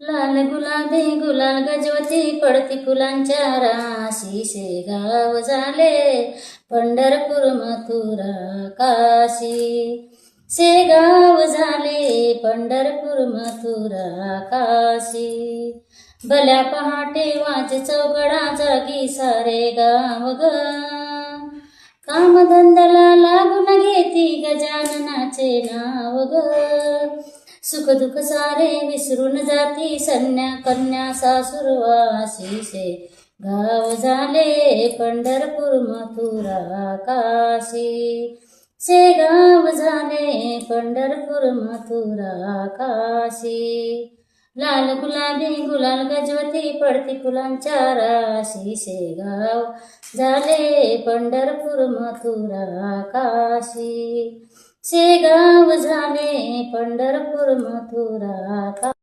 लाल गुलाबी गुलाल गजवती पडती फुलांच्या राशी. शेगाव झाले पंढरपूर मथुरा काशी. शेगाव झाले पंढरपूर मथुरा काशी. भल्या पहाटे वाजे चौघडा जागी सारे गाव ग. कामधंद्याला लागून घेती गजाननाचे नाव ग. सुख दुःख सारे विसरून जाती सन्या कन्या सासुरवासी. शेगाव झाले पंढरपूर मथुरा काशी. शेगाव झाले पंढरपूर मथुरा काशी. लाल गुलाबी गुलाल गजवती पडती फुलांच्या राशी. शेगाव झाले पंढरपूर मथुरा काशी. शेगाव झाले पंढरपूर मथुरा काशी.